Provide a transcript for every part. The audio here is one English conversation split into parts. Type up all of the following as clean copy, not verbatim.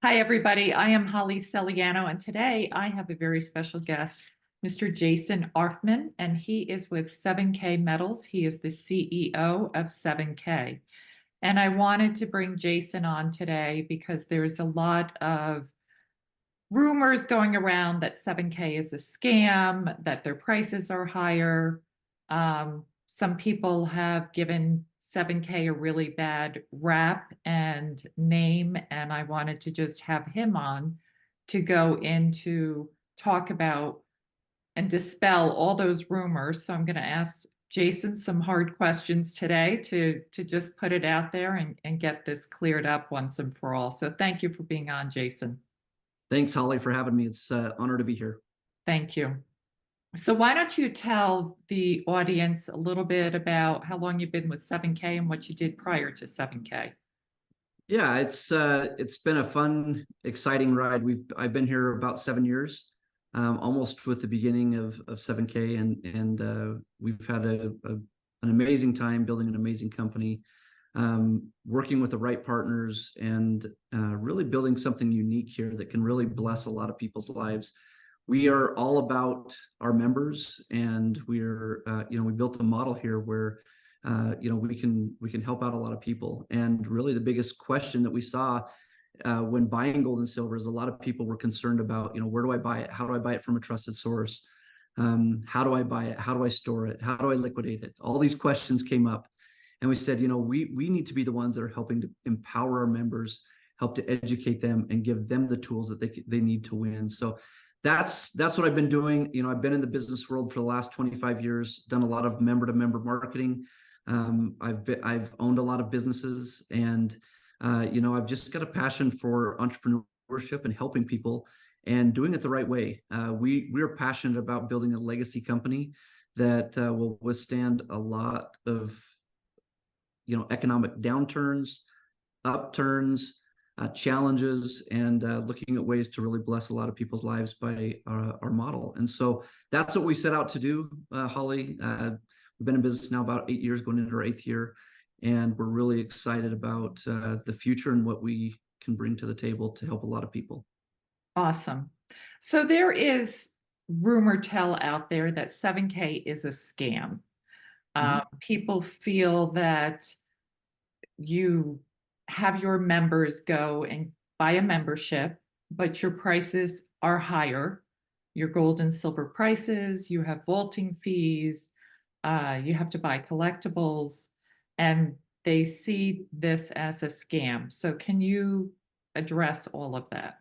Hi, everybody. I am Holly Celiano, and today I have a very special guest, Mr. Jayson Arfmann, and he is with 7K Metals. He is the CEO of 7K. And I wanted to bring Jayson on today because there's a lot of rumors going around that 7K is a scam, that their prices are higher. Some people have given 7K a really bad rap and name, and I wanted to just have him on to go into talk about and dispel all those rumors. So I'm going to ask Jayson some hard questions today to just put it out there and get this cleared up once and for all. So thank you for being on, Jayson. Thanks, Holly, for having me. It's an honor to be here. Thank you. So why don't you tell the audience a little bit about how long you've been with 7K and what you did prior to 7K? Yeah, it's been a fun, exciting ride. I've been here about 7 years, almost with the beginning of 7K, and we've had an amazing time building an amazing company, working with the right partners, and really building something unique here that can really bless a lot of people's lives. We are all about our members, and we built a model here where we can help out a lot of people. And really the biggest question that we saw when buying gold and silver is a lot of people were concerned about, where do I buy it? How do I buy it from a trusted source? How do I buy it? How do I store it? How do I liquidate it? All these questions came up, and we said, we need to be the ones that are helping to empower our members, help to educate them, and give them the tools that they need to win. So that's what I've been doing. I've been in the business world for the last 25 years, done a lot of member to member marketing. I've owned a lot of businesses, and I've just got a passion for entrepreneurship and helping people and doing it the right way. We're passionate about building a legacy company that will withstand a lot of economic downturns, upturns, challenges, and looking at ways to really bless a lot of people's lives by our model. And so that's what we set out to do, Holly. We've been in business now about 8 years, going into our 8th year, and we're really excited about the future and what we can bring to the table to help a lot of people. Awesome. So there is rumor tell out there that 7K is a scam. People feel that you have your members go and buy a membership, but your prices are higher. Your gold and silver prices, you have vaulting fees, you have to buy collectibles, and they see this as a scam. So, can you address all of that?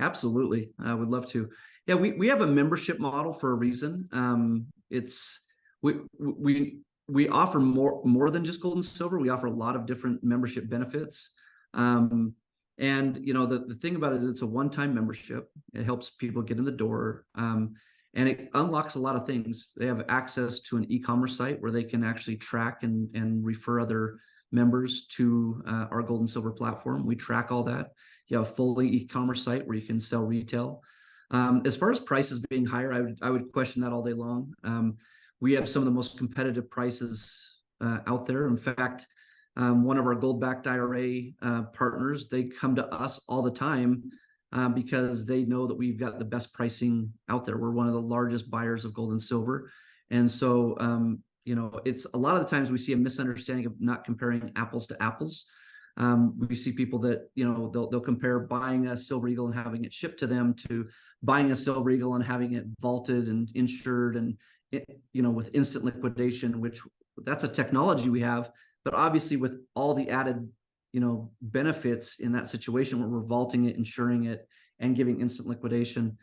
Absolutely, I would love to. Yeah, we have a membership model for a reason. It's we offer more than just gold and silver. We offer a lot of different membership benefits. And the thing about it is it's a one-time membership. It helps people get in the door, and it unlocks a lot of things. They have access to an e-commerce site where they can actually track and refer other members to our gold and silver platform. We track all that. You have a fully e-commerce site where you can sell retail. As far as prices being higher, I would question that all day long. We have some of the most competitive prices out there. In fact, one of our gold-backed IRA partners, they come to us all the time because they know that we've got the best pricing out there. We're one of the largest buyers of gold and silver. And so, it's a lot of the times we see a misunderstanding of not comparing apples to apples. We see people that, they'll compare buying a Silver Eagle and having it shipped to them to buying a Silver Eagle and having it vaulted and insured and, with instant liquidation, which that's a technology we have. But obviously with all the added, benefits in that situation where we're vaulting it, insuring it, and giving instant liquidation,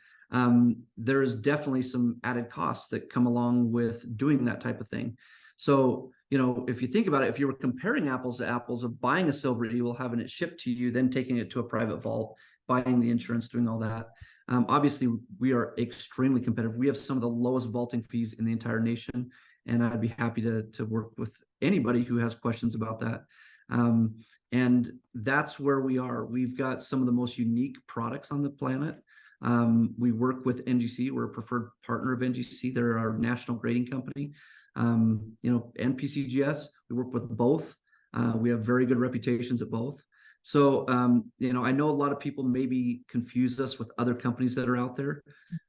there is definitely some added costs that come along with doing that type of thing. So, if you think about it, if you were comparing apples to apples of buying a Silver Eagle, having it shipped to you, then taking it to a private vault, buying the insurance, doing all that, obviously we are extremely competitive. We have some of the lowest vaulting fees in the entire nation, and I'd be happy to work with anybody who has questions about that. And that's where we are. We've got some of the most unique products on the planet. We work with NGC. We're a preferred partner of NGC. They're our national grading company. And PCGS, we work with both. We have very good reputations at both. So, I know a lot of people maybe confuse us with other companies that are out there.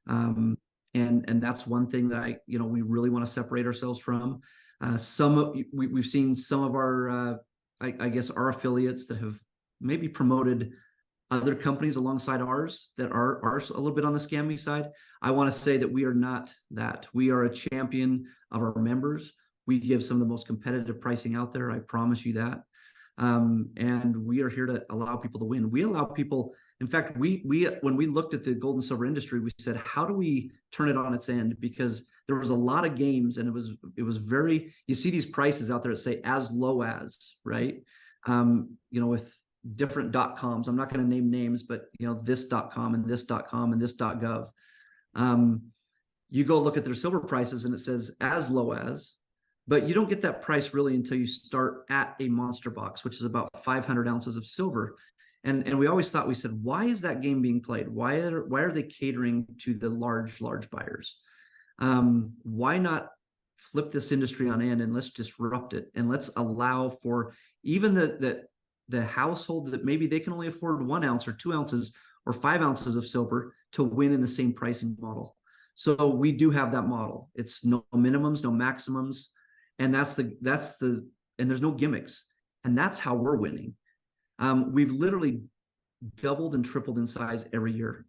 And that's one thing that we really want to separate ourselves from. We've seen some of our, I guess, our affiliates that have maybe promoted other companies alongside ours that are a little bit on the scammy side. I want to say that we are not that. We are a champion of our members. We give some of the most competitive pricing out there. I promise you that. And we are here to allow people to win. We allow people. In fact, we when we looked at the gold and silver industry, we said, how do we turn it on its end? Because there was a lot of games, and it was very. You see these prices out there that say as low as, right? With different .coms. I'm not going to name names, but this .com and this .com and this .gov. You go look at their silver prices, and it says as low as. But you don't get that price really until you start at a monster box, which is about 500 ounces of silver. And we always thought, we said, why is that game being played? Why are they catering to the large buyers? Why not flip this industry on end and let's disrupt it, and let's allow for even the household that maybe they can only afford 1 ounce or 2 ounces or 5 ounces of silver to win in the same pricing model. So we do have that model. It's no minimums, no maximums. And and there's no gimmicks. And that's how we're winning. We've literally doubled and tripled in size every year.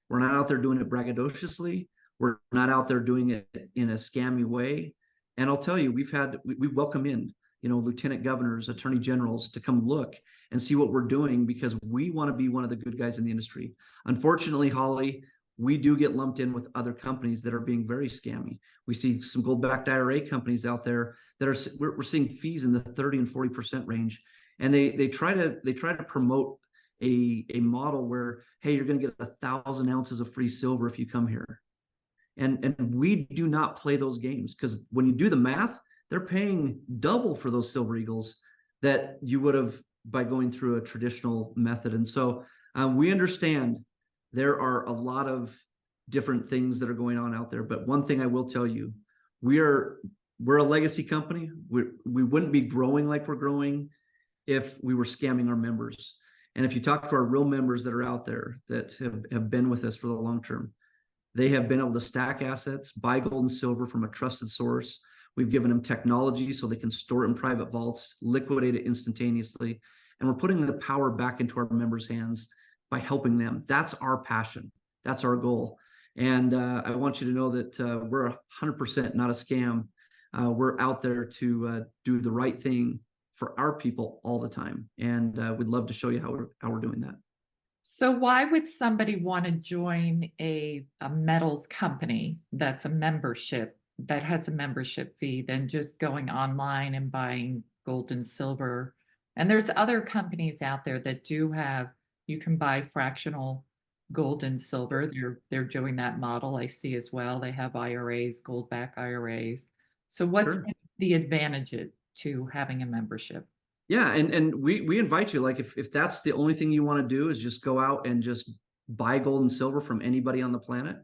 We're not out there doing it braggadociously. We're not out there doing it in a scammy way. And I'll tell you, we welcome in, lieutenant governors, attorney generals to come look and see what we're doing, because we want to be one of the good guys in the industry. Unfortunately, Holly, we do get lumped in with other companies that are being very scammy. We see some gold-backed IRA companies out there that we're seeing fees in the 30 and 40% range, and they try to promote a model where, hey, you're going to get 1,000 ounces of free silver if you come here, and we do not play those games, because when you do the math, they're paying double for those silver eagles that you would have by going through a traditional method. And so we understand there are a lot of different things that are going on out there. But one thing I will tell you, we're a legacy company. We wouldn't be growing like we're growing if we were scamming our members. And if you talk to our real members that are out there that have been with us for the long term, they have been able to stack assets, buy gold and silver from a trusted source. We've given them technology so they can store it in private vaults, liquidate it instantaneously. And we're putting the power back into our members' hands by helping them. That's our passion. That's our goal. And I want you to know that we're 100% not a scam. We're out there to do the right thing for our people all the time. And we'd love to show you how we're doing that. So why would somebody want to join a metals company that's a membership, that has a membership fee, than just going online and buying gold and silver? And there's other companies out there that do have, you can buy fractional gold and silver. They're doing that model, I see as well. They have IRAs, gold back IRAs. So what's Sure. the advantage to having a membership? Yeah, and we invite you, like if that's the only thing you want to do is just go out and just buy gold and silver from anybody on the planet,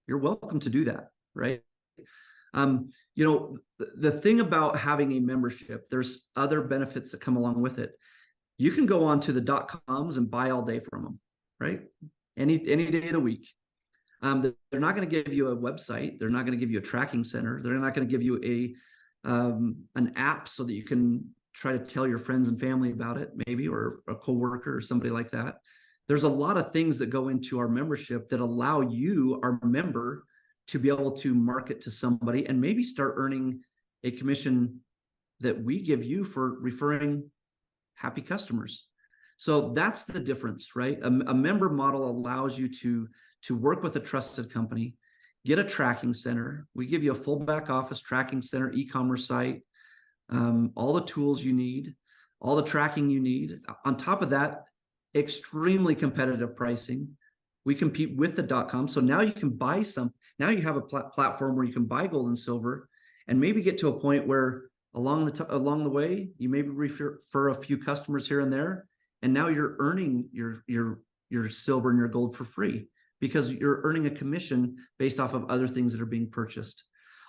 you're welcome to do that, right? The thing about having a membership, there's other benefits that come along with it. You can go on to the .coms and buy all day from them, right? Any day of the week. They're not going to give you a website. They're not going to give you a tracking center. They're not going to give you an app so that you can try to tell your friends and family about it, maybe, or a coworker or somebody like that. There's a lot of things that go into our membership that allow you, our member, to be able to market to somebody and maybe start earning a commission that we give you for referring happy customers. So that's the difference, right? A member model allows you to work with a trusted company, get a tracking center. We give you a full back office tracking center, e-commerce site, all the tools you need, all the tracking you need. On top of that, extremely competitive pricing. We compete with the .com. So now you can buy now you have a platform where you can buy gold and silver, and maybe get to a point where along the way, you maybe refer a few customers here and there, and now you're earning your silver and your gold for free, because you're earning a commission based off of other things that are being purchased.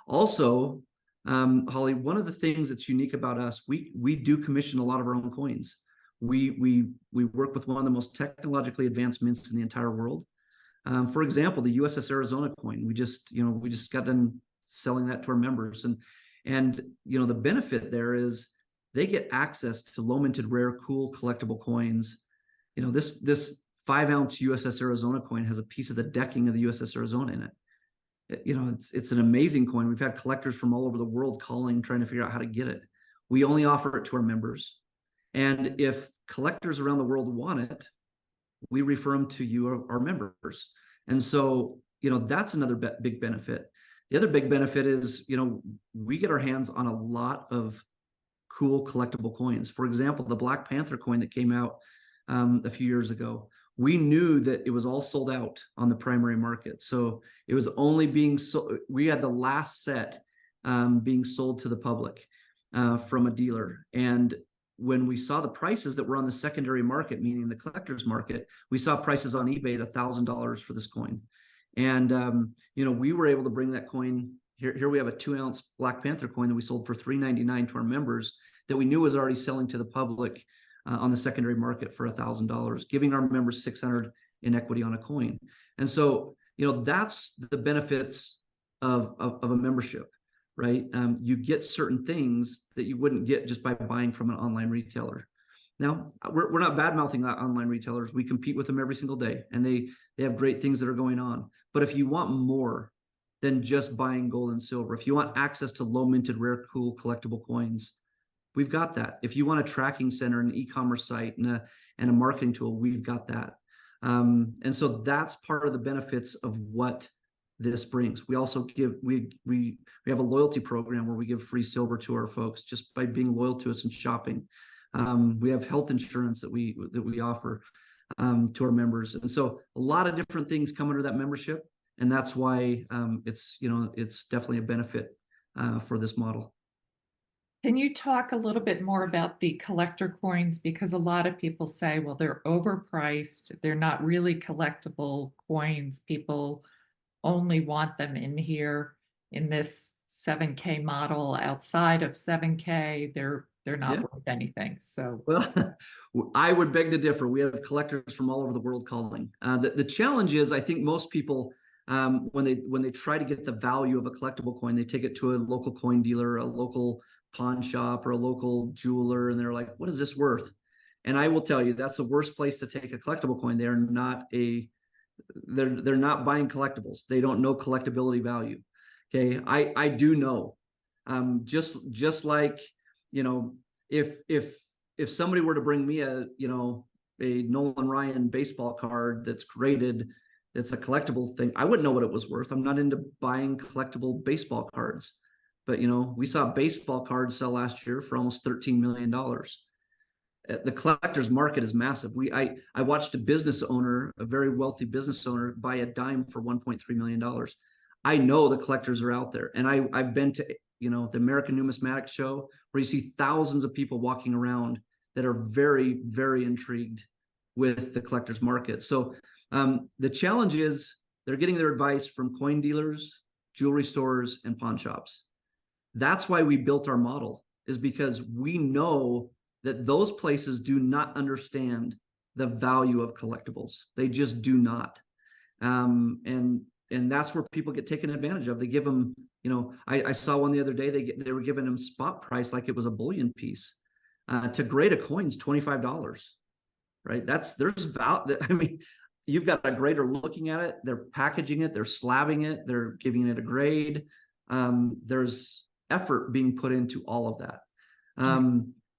Also, Holly, one of the things that's unique about us, we do commission a lot of our own coins. We work with one of the most technologically advanced mints in the entire world. For example, the USS Arizona coin, we just got done selling that to our members, and the benefit there is they get access to low minted, rare, cool, collectible coins. This 5-ounce USS Arizona coin has a piece of the decking of the USS Arizona in it. It's an amazing coin. We've had collectors from all over the world calling, trying to figure out how to get it. We only offer it to our members, and if collectors around the world want it, we refer them to you, our members. And so, that's another big benefit. The other big benefit is, we get our hands on a lot of cool collectible coins. For example, the Black Panther coin that came out a few years ago, we knew that it was all sold out on the primary market. So it was only being sold. We had the last set being sold to the public from a dealer. And when we saw the prices that were on the secondary market, meaning the collector's market, we saw prices on eBay at $1,000 for this coin. And, we were able to bring that coin. Here we have a 2-ounce Black Panther coin that we sold for $399 to our members that we knew was already selling to the public on the secondary market for $1,000, giving our members $600 in equity on a coin. And so, that's the benefits of a membership. Right? You get certain things that you wouldn't get just by buying from an online retailer. Now, we're not bad-mouthing online retailers. We compete with them every single day, and they have great things that are going on. But if you want more than just buying gold and silver, if you want access to low-minted, rare, cool, collectible coins, we've got that. If you want a tracking center, an e-commerce site, and a marketing tool, we've got that. And so that's part of the benefits of what this brings. We also we have a loyalty program where we give free silver to our folks just by being loyal to us and shopping. We have health insurance that we offer to our members, and so a lot of different things come under that membership, and that's why it's definitely a benefit for this model. Can you talk a little bit more about the collector coins? Because a lot of people say, well, they're overpriced. They're not really collectible coins. People only want them in here in this 7K model. Outside of 7K, they're not worth anything. So, well, I would beg to differ. We have collectors from all over the world calling. The challenge is, I think most people, when they try to get the value of a collectible coin, they take it to a local coin dealer, a local pawn shop, or a local jeweler, and they're like, "What is this worth?" And I will tell you, that's the worst place to take a collectible coin. They're not buying collectibles. They don't know collectability value. Okay, I do know. Just like, if somebody were to bring me a Nolan Ryan baseball card that's graded, that's a collectible thing, I wouldn't know what it was worth. I'm not into buying collectible baseball cards. But we saw baseball cards sell last year for almost $13 million. The collector's market is massive. I watched a business owner, a very wealthy business owner, buy a dime for $1.3 million. I know the collectors are out there, and I've been to the American Numismatic Show, where you see thousands of people walking around that are very, very intrigued with the collector's market. So the challenge is they're getting their advice from coin dealers, jewelry stores, and pawn shops. That's why we built our model, is because we know that those places do not understand the value of collectibles. They just do not. And that's where people get taken advantage of. They give them, I saw one the other day, they were giving them spot price like it was a bullion piece. To grade a coin's $25, right? There's value. I mean, you've got a grader looking at it, they're packaging it, they're slabbing it, they're giving it a grade. There's effort being put into all of that.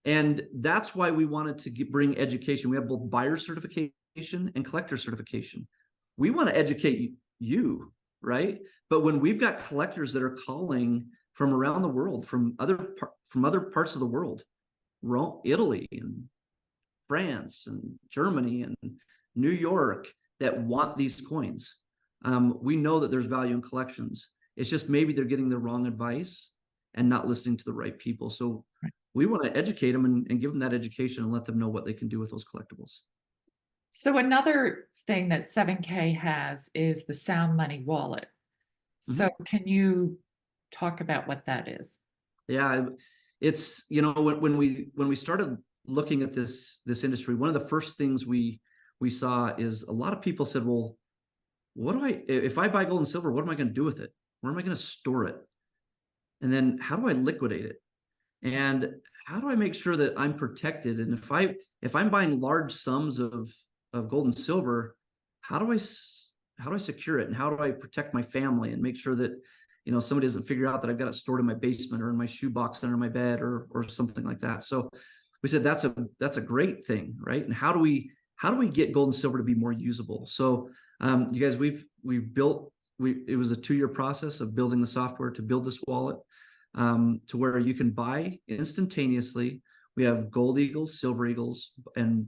And that's why we wanted to bring education. We have both buyer certification and collector certification. We want to educate you, right? But when we've got collectors that are calling from around the world, from other parts of the world, Rome, Italy, and France, and Germany, and New York, that want these coins, we know that there's value in collections. It's just maybe they're getting the wrong advice and not listening to the right people. So we want to educate them and give them that education and let them know what they can do with those collectibles. So another thing that 7K has is the Sound Money wallet. So can you talk about what that is? Yeah, it's when we started looking at this industry, one of the first things we saw is a lot of people said, well, if I buy gold and silver, what am I going to do with it? Where am I going to store it? And then how do I liquidate it? And how do I make sure that I'm protected? And if I'm buying large sums of gold and silver, how do I secure it? And how do I protect my family and make sure that, somebody doesn't figure out that I've got it stored in my basement or in my shoebox under my bed or something like that. So we said that's a great thing, right? And how do we get gold and silver to be more usable? So you guys, we've built, it was a 2-year process of building the software to build this wallet, to where you can buy instantaneously. We have gold eagles, silver eagles, and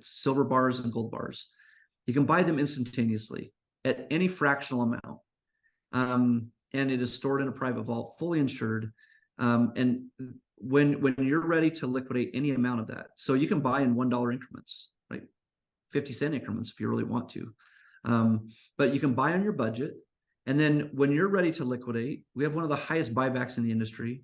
silver bars and gold bars. You can buy them instantaneously at any fractional amount. And it is stored in a private vault, fully insured. And when you're ready to liquidate any amount of that, so you can buy in $1 increments, right? 50-cent increments if you really want to. But you can buy on your budget. And then when you're ready to liquidate, we have one of the highest buybacks in the industry.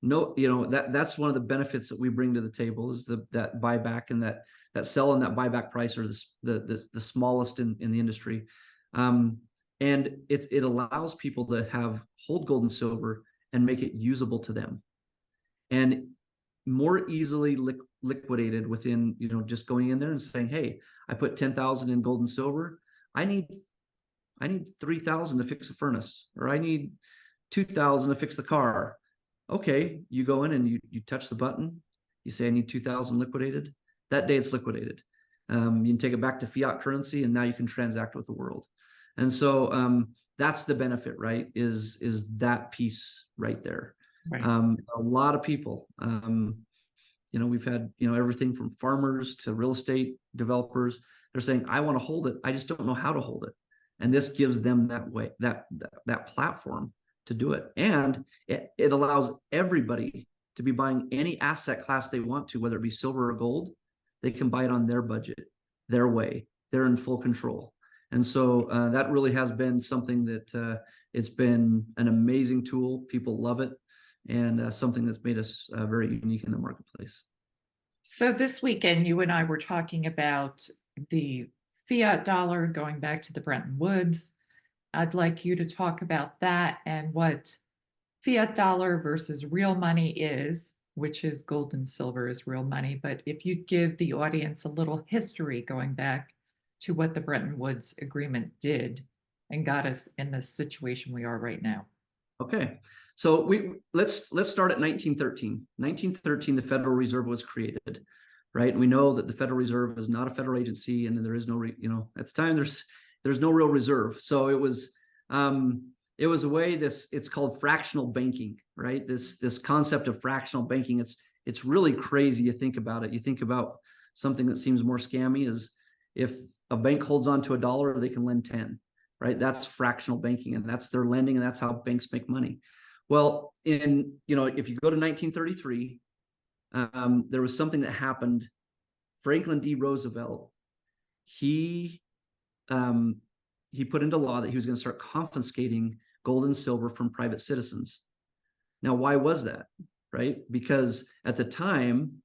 That's one of the benefits that we bring to the table is that buyback, and that sell and that buyback price are the smallest in the industry. And it allows people to hold gold and silver and make it usable to them, and more easily liquidated within, just going in there and saying, hey, I put 10,000 in gold and silver. I need 3,000 to fix a furnace, or I need 2,000 to fix the car. Okay, you go in and you touch the button. You say, I need 2,000 liquidated. That day it's liquidated. You can take it back to fiat currency, and now you can transact with the world. And so that's the benefit, right? Is that piece right there. Right. A lot of people, we've had, everything from farmers to real estate developers. They're saying, I want to hold it. I just don't know how to hold it. And this gives them that platform to do it. And it allows everybody to be buying any asset class they want to, whether it be silver or gold. They can buy it on their budget, their way. They're in full control. And so that really has been something that it's been an amazing tool. People love it, and something that's made us very unique in the marketplace. So this weekend, you and I were talking about the fiat dollar going back to the Bretton Woods. I'd like you to talk about that and what fiat dollar versus real money is, which is gold and silver is real money. But if you give the audience a little history going back to what the Bretton Woods Agreement did and got us in the situation we are right now. Okay, so let's start at 1913. 1913, the Federal Reserve was created, right? We know that the Federal Reserve is not a federal agency, and there is no, at the time there's no real reserve. So it was a way. It's called fractional banking, right? This concept of fractional banking. It's really crazy. You think about it. You think about something that seems more scammy is if a bank holds on to $1, they can lend 10, right? That's fractional banking, and that's their lending, and that's how banks make money. Well, if you go to 1933, there was something that happened. Franklin D. Roosevelt, he put into law that he was going to start confiscating gold and silver from private citizens. Now, why was that? Right? Because at the time,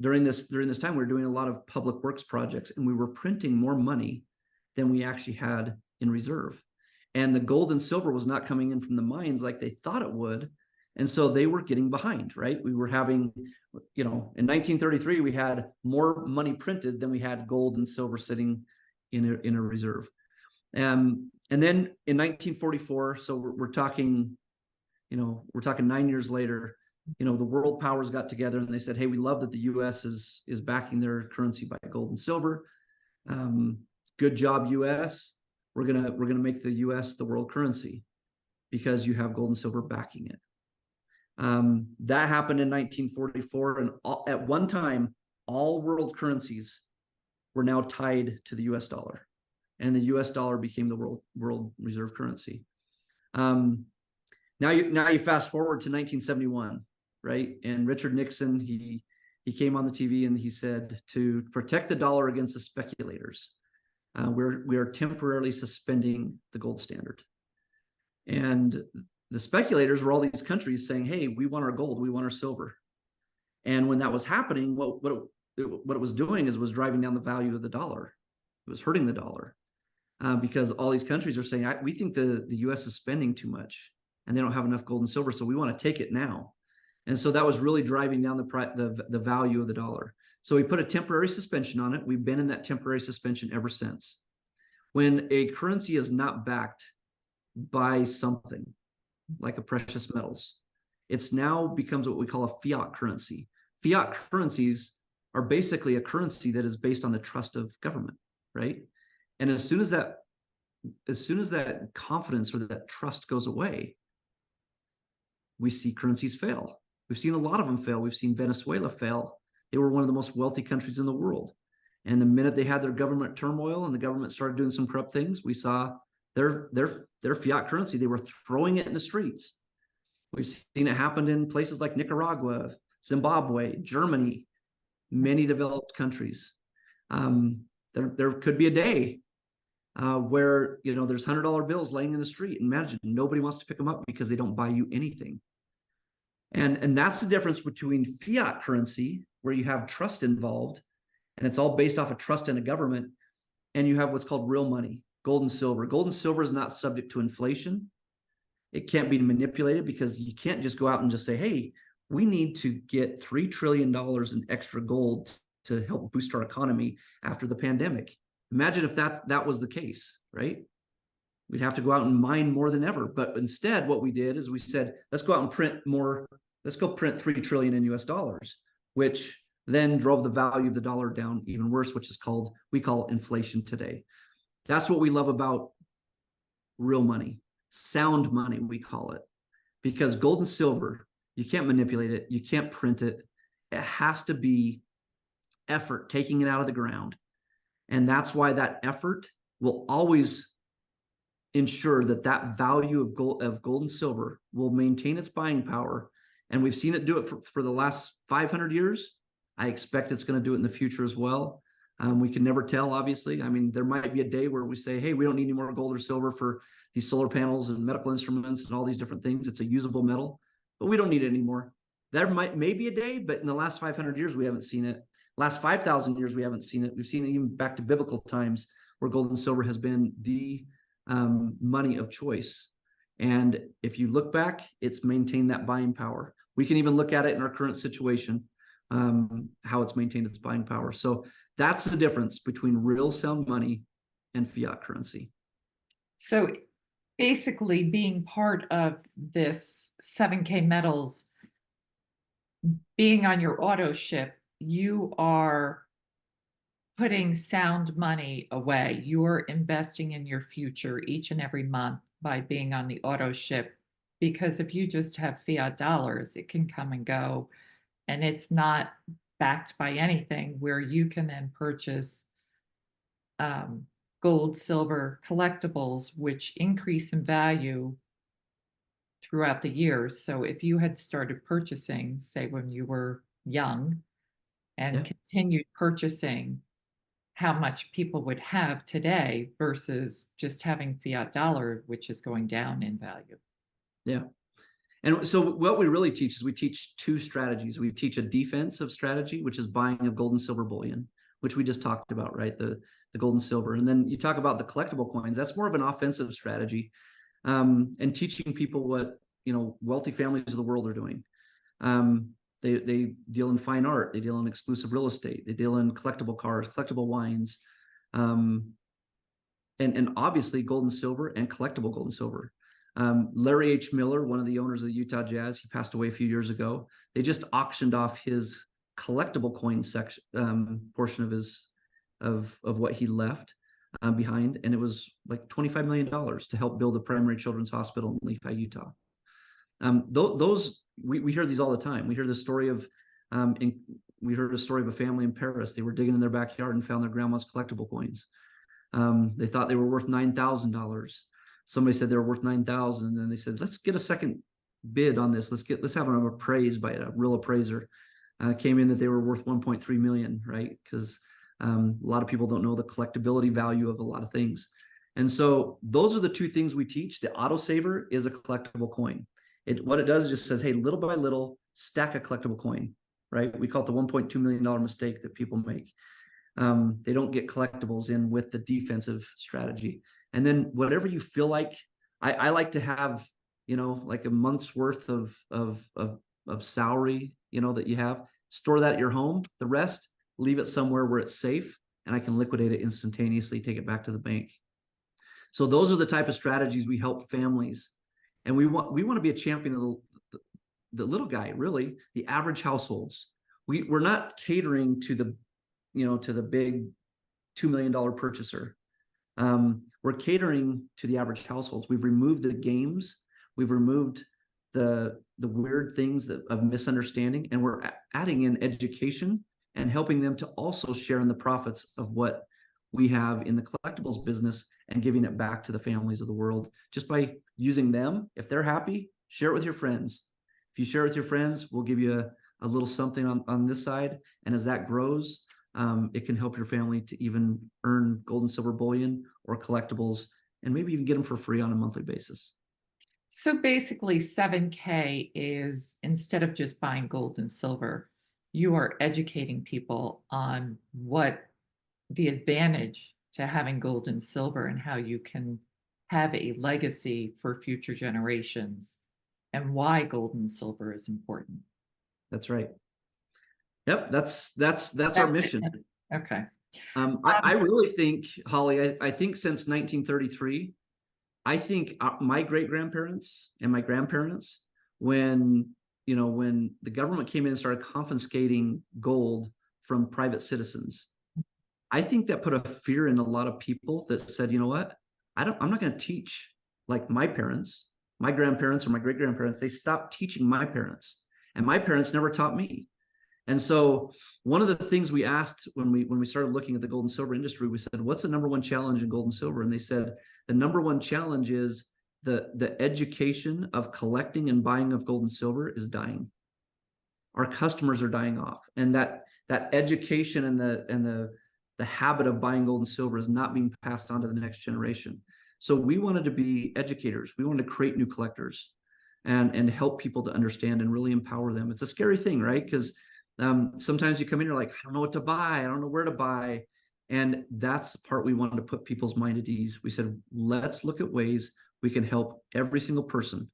during this time, we were doing a lot of public works projects, and we were printing more money than we actually had in reserve. And the gold and silver was not coming in from the mines like they thought it would. And so they were getting behind, right? We were having, in 1933, we had more money printed than we had gold and silver sitting in a reserve. And then in 1944, so we're talking 9 years later, the world powers got together and they said, hey, we love that the US is backing their currency by gold and silver. Good job, US. We're gonna make the US the world currency because you have gold and silver backing it. That happened in 1944, and at one time, all world currencies were now tied to the US dollar, and the US dollar became the world reserve currency. Now you fast forward to 1971, right? And Richard Nixon, he came on the TV and he said, to protect the dollar against the speculators, we are temporarily suspending the gold standard. And the speculators were all these countries saying, hey, we want our gold, we want our silver. And when that was happening, what it was doing is it was driving down the value of the dollar. It was hurting the dollar because all these countries are saying, we think the U.S. is spending too much and they don't have enough gold and silver, so we want to take it now. And so that was really driving down the value of the dollar. So we put a temporary suspension on it. We've been in that temporary suspension ever since. When a currency is not backed by something like a precious metals, it's now becomes what we call a fiat currency. Fiat currencies are basically a currency that is based on the trust of government, right? And as soon as that confidence or that trust goes away, we see currencies fail. We've seen a lot of them fail. We've seen Venezuela fail. They were one of the most wealthy countries in the world. And the minute they had their government turmoil and the government started doing some corrupt things, we saw their fiat currency, they were throwing it in the streets. We've seen it happen in places like Nicaragua, Zimbabwe, Germany, many developed countries. There could be a day where there's $100 bills laying in the street. Imagine nobody wants to pick them up because they don't buy you anything. And that's the difference between fiat currency, where you have trust involved, and it's all based off of trust in a government, and you have what's called real money, gold and silver. Gold and silver is not subject to inflation. It can't be manipulated because you can't just go out and just say, hey, we need to get $3 trillion in extra gold to help boost our economy after the pandemic. Imagine if that was the case, right? We'd have to go out and mine more than ever. But instead, what we did is we said, let's go out and print more. Let's go print 3 trillion in US dollars, which then drove the value of the dollar down even worse, which is we call inflation today. That's what we love about real money, sound money, we call it, because gold and silver, you can't manipulate it. You can't print it. It has to be effort taking it out of the ground. And that's why that effort will always ensure that value of gold and silver will maintain its buying power. And we've seen it do it for the last 500 years. I expect it's going to do it in the future as well. We can never tell, obviously. I mean, there might be a day where we say, hey, we don't need any more gold or silver for these solar panels and medical instruments and all these different things. It's a usable metal, but we don't need it anymore. There may be a day, but in the last 500 years, we haven't seen it. Last 5,000 years, we haven't seen it. We've seen it even back to biblical times where gold and silver has been the money of choice. And if you look back, it's maintained that buying power. We can even look at it in our current situation, how it's maintained its buying power. So that's the difference between real sound money and fiat currency. So basically, being part of this 7K Metals, being on your auto ship, you are putting sound money away. You're investing in your future each and every month by being on the auto ship. Because if you just have fiat dollars, it can come and go, and it's not backed by anything, where you can then purchase gold, silver, collectibles, which increase in value throughout the years. So if you had started purchasing, say when you were young, and continued purchasing, how much people would have today versus just having fiat dollar, which is going down in value. Yeah. And so what we really teach is we teach two strategies. We teach a defensive strategy, which is buying of gold and silver bullion, which we just talked about, right? The gold and silver. And then you talk about the collectible coins. That's more of an offensive strategy, and teaching people what, wealthy families of the world are doing. They deal in fine art. They deal in exclusive real estate. They deal in collectible cars, collectible wines, and obviously gold and silver and collectible gold and silver. Larry H. Miller, one of the owners of the Utah Jazz, he passed away a few years ago. They just auctioned off his collectible coin section portion of what he left behind, and it was like $25 million to help build a primary children's hospital in Lehi, Utah. We hear these all the time. We hear the story of we heard a story of a family in Paris. They were digging in their backyard and found their grandma's collectible coins. They thought they were worth $9,000. Somebody said they were worth $9,000, and then they said, let's get a second bid on this. Let's have them appraised by a real appraiser. Came in that they were worth 1.3 million, right? Because a lot of people don't know the collectability value of a lot of things. And so those are the two things we teach. The autosaver is a collectible coin. What it does is just says, hey, little by little, stack a collectible coin. right? We call it the $1.2 million mistake that people make. They don't get collectibles in with the defensive strategy. And then whatever you feel like, I like to have, like a month's worth of salary, that you have, store that at your home. The rest, leave it somewhere where it's safe and I can liquidate it instantaneously, take it back to the bank. So those are the type of strategies we help families. And we want to be a champion of the little guy, really, the average households. We're not catering to the big $2 million purchaser. We're catering to the average households. We've removed the games. We've removed the weird things of misunderstanding, and we're adding in education and helping them to also share in the profits of what we have in the collectibles business and giving it back to the families of the world just by using them. If they're happy, share it with your friends. If you share it with your friends, we'll give you a little something on this side. And as that grows, it can help your family to even earn gold and silver bullion or collectibles, and maybe even get them for free on a monthly basis. So basically 7K is, instead of just buying gold and silver, you are educating people on what the advantage to having gold and silver and how you can have a legacy for future generations and why gold and silver is important. That's right. Yep, that's our mission. Okay. I really think, Holly, I think since 1933, I think my great grandparents and my grandparents, when the government came in and started confiscating gold from private citizens, I think that put a fear in a lot of people that said, you know what, I'm not going to teach like my parents, my grandparents, or my great grandparents. They stopped teaching my parents, and my parents never taught me. And so one of the things we asked when we started looking at the gold and silver industry, we said, what's the number one challenge in gold and silver? And they said, the number one challenge is the education of collecting and buying of gold and silver is dying. Our customers are dying off. And that education and the habit of buying gold and silver is not being passed on to the next generation. So we wanted to be educators. We wanted to create new collectors and help people to understand and really empower them. It's a scary thing, right? Because sometimes you come in, you're like, I don't know what to buy. I don't know where to buy. And that's the part we wanted to put people's mind at ease. We said, let's look at ways we can help every single person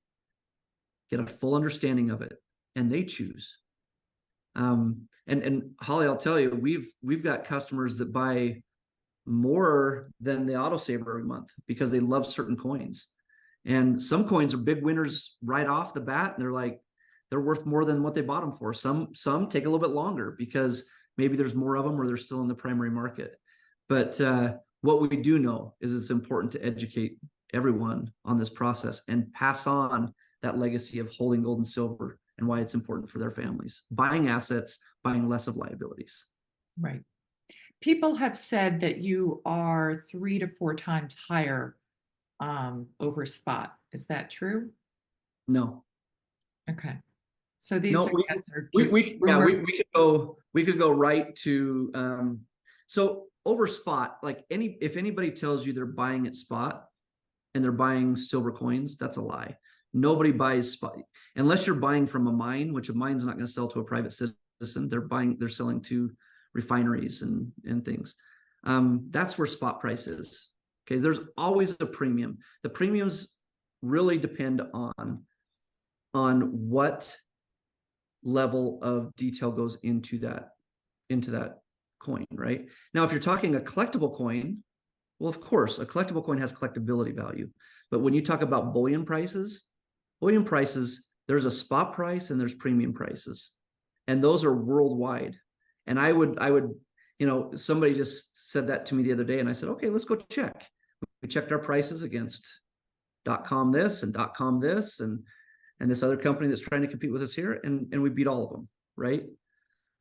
get a full understanding of it, and they choose. And Holly, I'll tell you, we've got customers that buy more than the autosaver every month because they love certain coins. And some coins are big winners right off the bat, and they're worth more than what they bought them for. Some take a little bit longer because maybe there's more of them or they're still in the primary market. But what we do know is it's important to educate everyone on this process and pass on that legacy of holding gold and silver and why it's important for their families. Buying assets, buying less of liabilities. Right. People have said that you are 3 to 4 times higher over spot. Is that true? No. Okay. So these No, are we just we could go right to so over spot, like if anybody tells you they're buying at spot and they're buying silver coins, that's a lie. Nobody buys spot unless you're buying from a mine, which a mine's not going to sell to a private citizen. They're selling to refineries and things. That's where spot price is. Okay, there's always a premium. The premiums really depend on what level of detail goes into that coin, right? Now, if you're talking a collectible coin, well, of course, a collectible coin has collectability value. But when you talk about bullion prices, there's a spot price and there's premium prices. And those are worldwide. And I would, somebody just said that to me the other day, and I said, okay, let's go check. We checked our prices against .com this and .com this and this other company that's trying to compete with us here, and we beat all of them, right?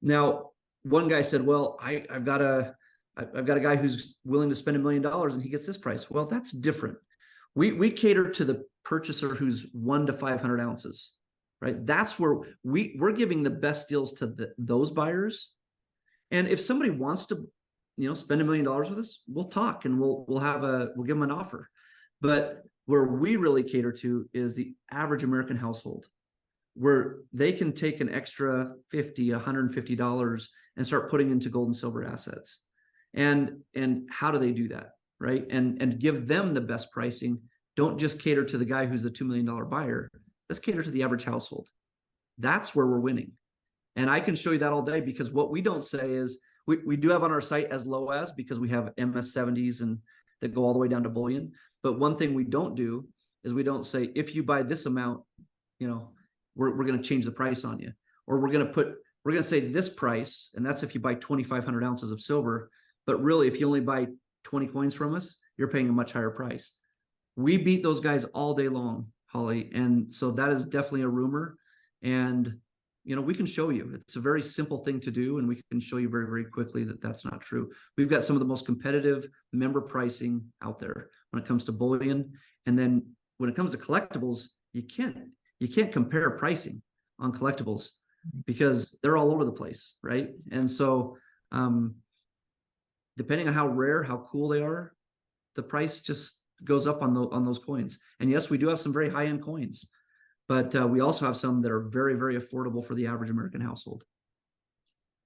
Now, one guy said, well, I've got a guy who's willing to spend $1 million and he gets this price. Well, that's different. We cater to the purchaser who's 1 to 500 ounces, right? That's where we're giving the best deals to those buyers. And if somebody wants to, spend $1 million with us, we'll talk and we'll give them an offer. But where we really cater to is the average American household. where they can take an extra $150 and start putting into gold and silver assets. And how do they do that, right? And give them the best pricing. Don't just cater to the guy who's a $2 million buyer. Let's cater to the average household. That's where we're winning. And I can show you that all day, because what we don't say is we do have on our site as low as, because we have MS70s and that go all the way down to bullion. But one thing we don't do is we don't say, if you buy this amount, we're going to change the price on you, or we're going to say this price, and that's if you buy 2,500 ounces of silver. But really, if you only buy 20 coins from us, you're paying a much higher price. We beat those guys all day long, Holly. And so that is definitely a rumor. And, we can show you. It's a very simple thing to do, and we can show you very, very quickly that that's not true. We've got some of the most competitive member pricing out there when it comes to bullion. And then when it comes to collectibles, you can't compare pricing on collectibles because they're all over the place, right? And so depending on how rare, how cool they are, the price just goes up on those coins. And yes, we do have some very high-end coins, but we also have some that are very, very affordable for the average American household.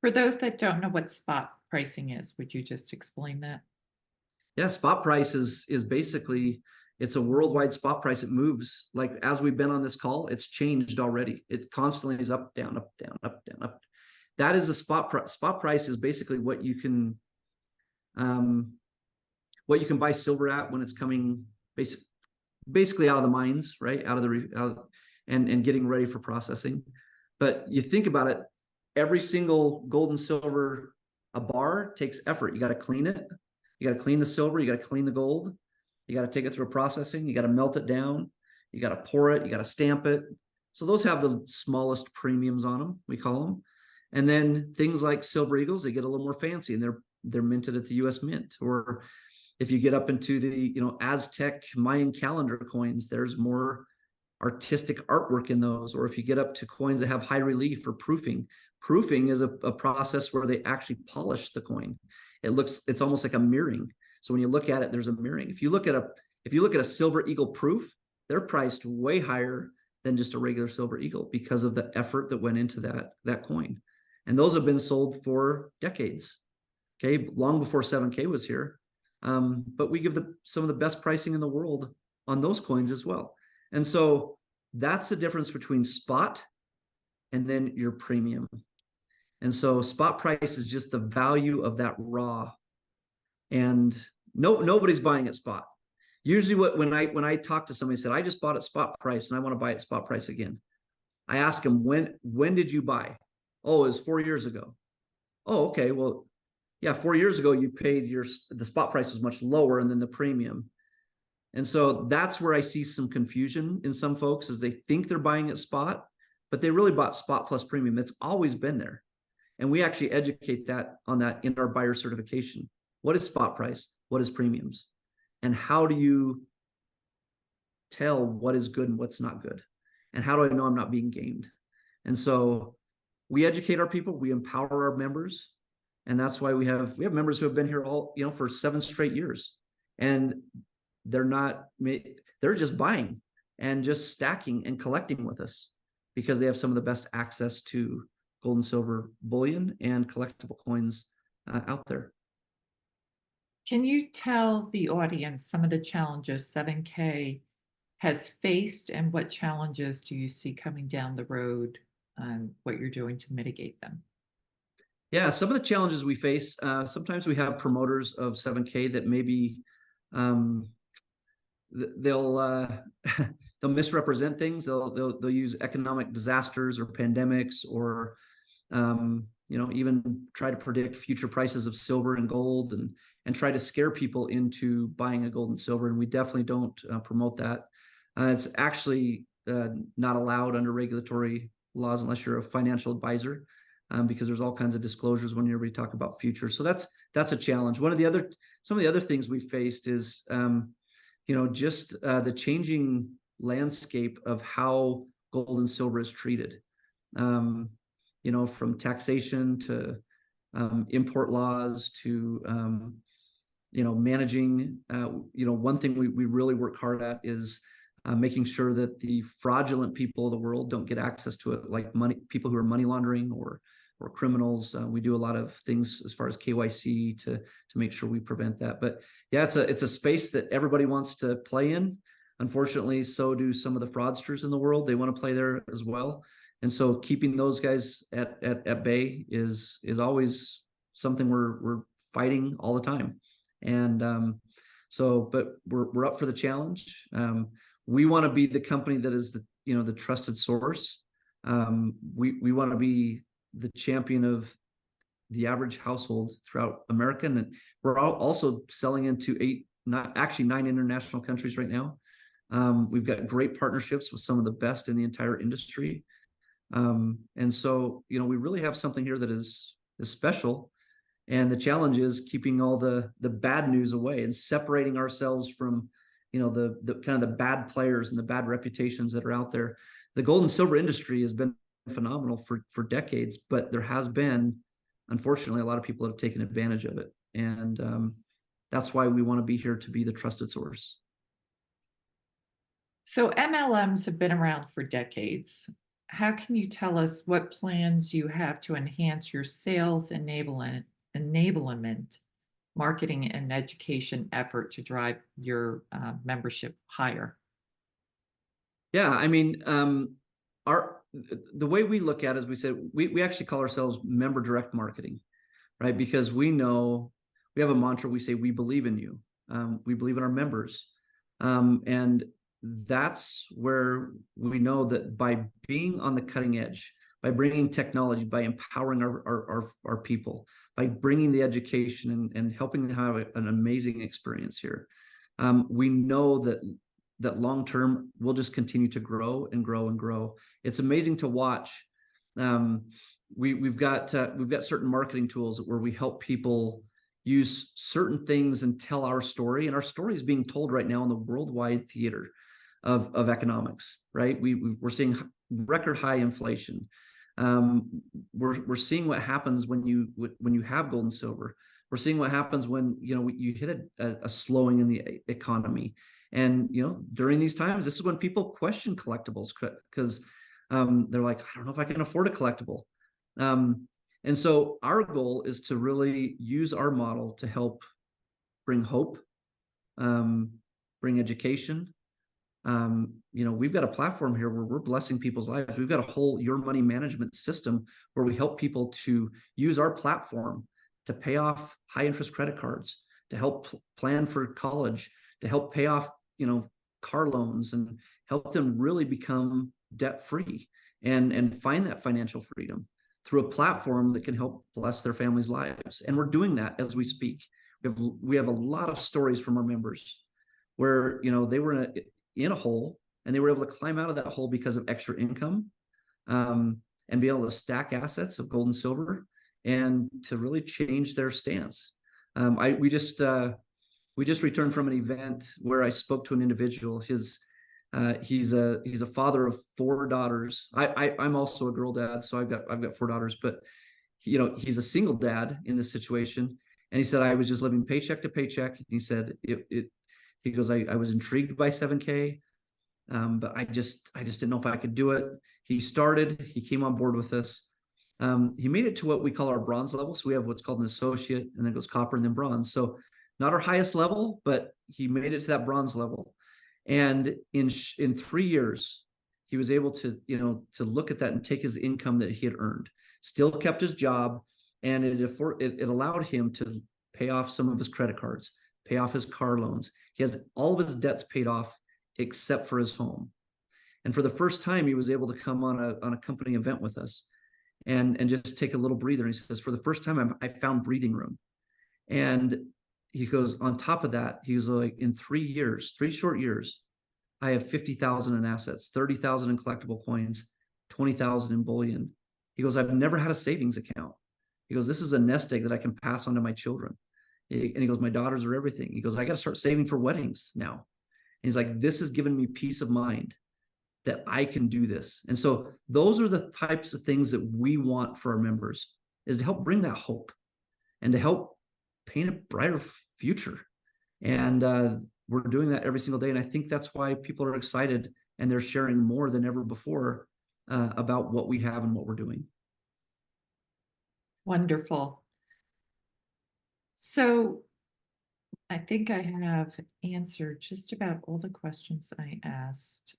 For those that don't know what spot pricing is, would you just explain that? Yeah, spot price is basically, it's a worldwide spot price. It moves, like as we've been on this call, it's changed already. It constantly is up, down, up, down, up, down, up. That is a spot price. Spot price is basically what you can buy silver at when it's coming basically out of the mines, right? And getting ready for processing. But you think about it, every single gold and silver, a bar takes effort. You got to clean it. You got to clean the silver. You got to clean the gold. You got to take it through processing. You got to melt it down. You got to pour it. You got to stamp it. So those have the smallest premiums on them, we call them. And then things like silver eagles, they get a little more fancy, and they're minted at the U.S. Mint. Or if you get up into the Aztec Mayan calendar coins, there's more artistic artwork in those. Or if you get up to coins that have high relief or proofing is a process where they actually polish the coin. It's almost like a mirroring. So when you look at it, there's a mirroring. If you look at a silver eagle proof, they're priced way higher than just a regular silver eagle because of the effort that went into that coin. And those have been sold for decades, okay, long before 7K was here. But we give some of the best pricing in the world on those coins as well. And so that's the difference between spot and then your premium. And so spot price is just the value of that raw, and nobody's buying at spot. Usually when I talk to somebody, said, I just bought at spot price and I want to buy at spot price again. I ask them, when did you buy? Oh, it was 4 years ago. Oh, okay. Well, yeah, 4 years ago you paid the spot price was much lower, and then the premium. And so that's where I see some confusion in some folks, is they think they're buying at spot, but they really bought spot plus premium. It's always been there. And we actually educate on that in our buyer certification. What is spot price? What is premiums? And how do you tell what is good and what's not good? And how do I know I'm not being gamed? And so we educate our people, we empower our members. And that's why we have members who have been here all, for 7 straight years. And they're just buying and just stacking and collecting with us because they have some of the best access to gold and silver bullion and collectible coins out there. Can you tell the audience some of the challenges 7K has faced, and what challenges do you see coming down the road, and what you're doing to mitigate them? Yeah, some of the challenges we face, sometimes we have promoters of 7K that maybe they'll misrepresent things. They'll use economic disasters or pandemics, or even try to predict future prices of silver and gold, and try to scare people into buying a gold and silver. And we definitely don't promote that. It's actually not allowed under regulatory laws unless you're a financial advisor, because there's all kinds of disclosures whenever we talk about future. So that's a challenge. Some of the other things we faced is just the changing landscape of how gold and silver is treated. From taxation to import laws to managing. One thing we really work hard at is making sure that the fraudulent people of the world don't get access to it, like people who are money laundering or criminals. We do a lot of things as far as KYC to make sure we prevent that. But yeah, it's a space that everybody wants to play in. Unfortunately, so do some of the fraudsters in the world. They want to play there as well. And so keeping those guys at bay is always something we're fighting all the time. And but we're up for the challenge. We want to be the company that is the trusted source. We want to be the champion of the average household throughout America, and we're also selling into 9 international countries right now. We've got great partnerships with some of the best in the entire industry, and so we really have something here that is special. And the challenge is keeping all the bad news away and separating ourselves from the kind of the bad players and the bad reputations that are out there. The gold and silver industry has been phenomenal for decades, but there has been, unfortunately, a lot of people that have taken advantage of it. And that's why we want to be here to be the trusted source. So MLMs have been around for decades. How can you tell us what plans you have to enhance your sales enablement, marketing, and education effort to drive your membership higher? Yeah, I mean, the way we look at it is we said we actually call ourselves member direct marketing, right? Because we know we have a mantra. We say we believe in you. We believe in our members, and that's where we know that by being on the cutting edge, by bringing technology, by empowering our people, by bringing the education and helping them have an amazing experience here, we know that long term we'll just continue to grow and grow and grow. It's amazing to watch. We've got certain marketing tools where we help people use certain things and tell our story, and our story is being told right now in the worldwide theater of economics, right? We're seeing record high inflation. We're seeing what happens when you have gold and silver. We're seeing what happens when you hit a slowing in the economy. And during these times, this is when people question collectibles because they're like, I don't know if I can afford a collectible. And so our goal is to really use our model to help bring hope, bring education. We've got a platform here where we're blessing people's lives. We've got a whole your money management system where we help people to use our platform to pay off high interest credit cards, to help plan for college, to help pay off car loans, and help them really become debt free and find that financial freedom through a platform that can help bless their families' lives. And we're doing that as we speak. We have a lot of stories from our members where they were in a hole and they were able to climb out of that hole because of extra income, and be able to stack assets of gold and silver and to really change their stance. We just returned from an event where I spoke to an individual. He's a father of 4 daughters. I'm also a girl dad, so I've got 4 daughters. But he's a single dad in this situation, and he said I was just living paycheck to paycheck. He said he goes, I was intrigued by 7K, but I just didn't know if I could do it. He came on board with us. He made it to what we call our bronze level. So we have what's called an associate, and then goes copper and then bronze. So not our highest level, but he made it to that bronze level. And in 3 years, he was able to look at that and take his income that he had earned, still kept his job, and it allowed him to pay off some of his credit cards, pay off his car loans. He has all of his debts paid off except for his home. And for the first time, he was able to come on a company event with us and just take a little breather. And he says, for the first time, I found breathing room. And he goes, on top of that, he was like, in 3 short years, I have 50,000 in assets, 30,000 in collectible coins, 20,000 in bullion. He goes, I've never had a savings account. He goes, this is a nest egg that I can pass on to my children. And he goes, my daughters are everything. He goes, I got to start saving for weddings now. And he's like, this has given me peace of mind that I can do this. And so those are the types of things that we want for our members, is to help bring that hope and to help paint a brighter future. And we're doing that every single day. And I think that's why people are excited and they're sharing more than ever before about what we have and what we're doing. Wonderful. So I think I have answered just about all the questions I asked.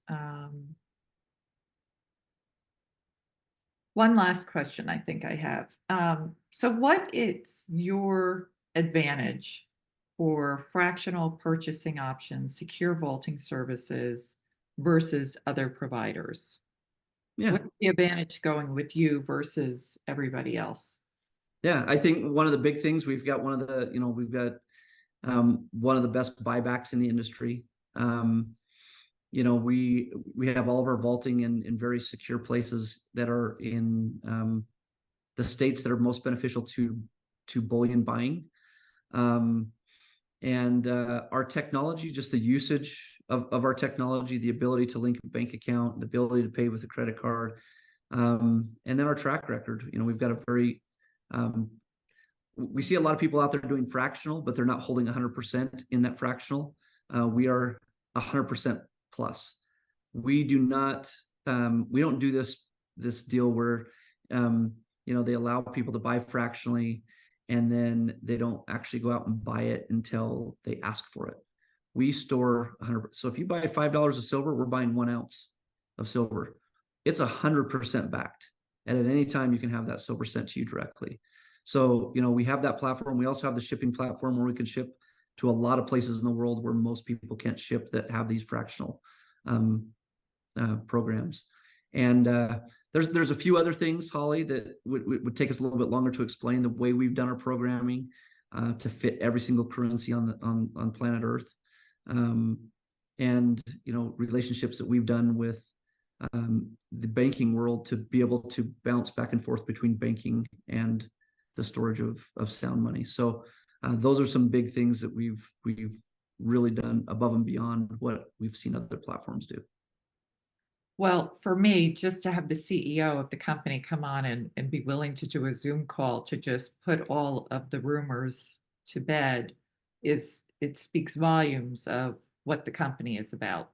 One last question I think I have. So what is your advantage for fractional purchasing options, secure vaulting services versus other providers? Yeah. What's the advantage going with you versus everybody else? Yeah. I think one of the big things, we've got one of the, we've got one of the best buybacks in the industry. We have all of our vaulting in very secure places that are in the states that are most beneficial to bullion buying. And our technology, just the usage of our technology, the ability to link a bank account, the ability to pay with a credit card, and then our track record. We've got a very we see a lot of people out there doing fractional, but they're not holding 100% in that fractional. We are 100% plus. We do not. We don't do this deal where they allow people to buy fractionally and then they don't actually go out and buy it until they ask for it. We store 100%. So if you buy $5 of silver, we're buying 1 ounce of silver. It's 100% backed. And at any time, you can have that silver sent to you directly. So, we have that platform. We also have the shipping platform where we can ship to a lot of places in the world where most people can't ship that have these fractional programs. And there's a few other things, Holly, that would take us a little bit longer to explain the way we've done our programming to fit every single currency on planet Earth, and relationships that we've done with the banking world to be able to bounce back and forth between banking and the storage of sound money. So those are some big things that we've really done above and beyond what we've seen other platforms do. Well, for me, just to have the CEO of the company come on and be willing to do a Zoom call to just put all of the rumors to bed it speaks volumes of what the company is about.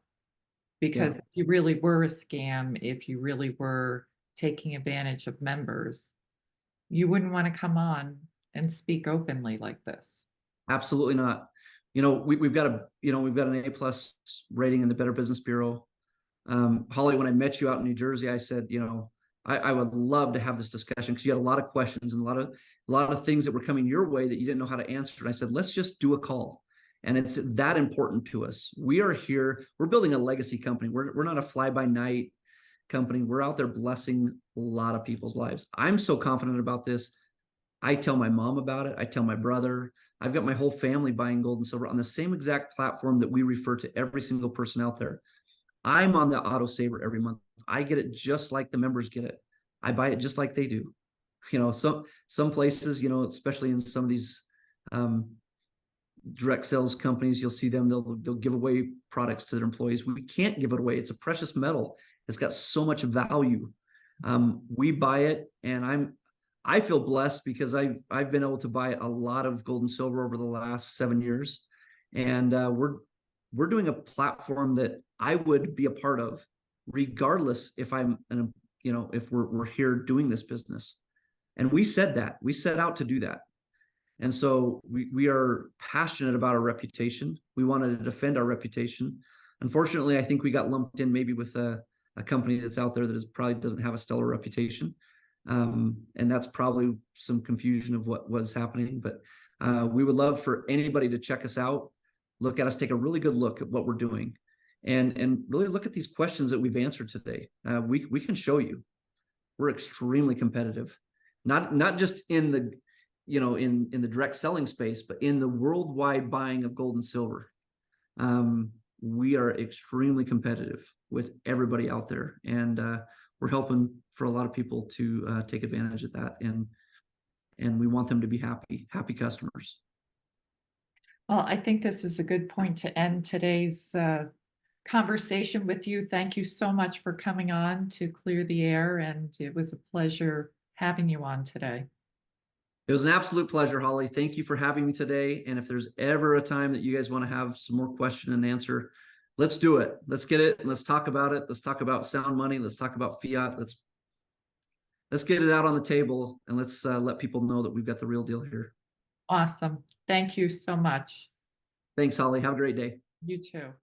Because if you really were a scam, if you really were taking advantage of members, you wouldn't want to come on and speak openly like this. Absolutely not. We've got an A+ rating in the Better Business Bureau. Holly, when I met you out in New Jersey, I said, I would love to have this discussion because you had a lot of questions and a lot of things that were coming your way that you didn't know how to answer. And I said, let's just do a call. And it's that important to us. We are here. We're building a legacy company. We're not a fly-by-night company. We're out there blessing a lot of people's lives. I'm so confident about this. I tell my mom about it. I tell my brother. I've got my whole family buying gold and silver on the same exact platform that we refer to every single person out there. I'm on the auto saver every month. I get it just like the members get it. I buy it just like they do. Some places, especially in some of these direct sales companies, you'll see them, they'll give away products to their employees. We can't give it away. It's a precious metal. It's got so much value. We buy it, and I feel blessed because I've been able to buy a lot of gold and silver over the last 7 years, and we're doing a platform that I would be a part of, regardless if if we're here doing this business. And we set out to do that. And so we are passionate about our reputation. We wanted to defend our reputation. Unfortunately, I think we got lumped in maybe with a company that's out there that probably doesn't have a stellar reputation. And that's probably some confusion of what was happening. But we would love for anybody to check us out, look at us, take a really good look at what we're doing, and really look at these questions that we've answered today. We can show you we're extremely competitive, not just in the in the direct selling space, but in the worldwide buying of gold and silver. We are extremely competitive with everybody out there, and we're helping for a lot of people to take advantage of that, and we want them to be happy customers. Well, I think this is a good point to end today's conversation with you. Thank you so much for coming on to clear the air, and it was a pleasure having you on today. It was an absolute pleasure, Holly. Thank you for having me today. And if there's ever a time that you guys want to have some more question and answer, let's do it. Let's get it. And let's talk about it. Let's talk about sound money. Let's talk about fiat. Let's get it out on the table, and let's let people know that we've got the real deal here. Awesome. Thank you so much. Thanks, Holly. Have a great day. You too.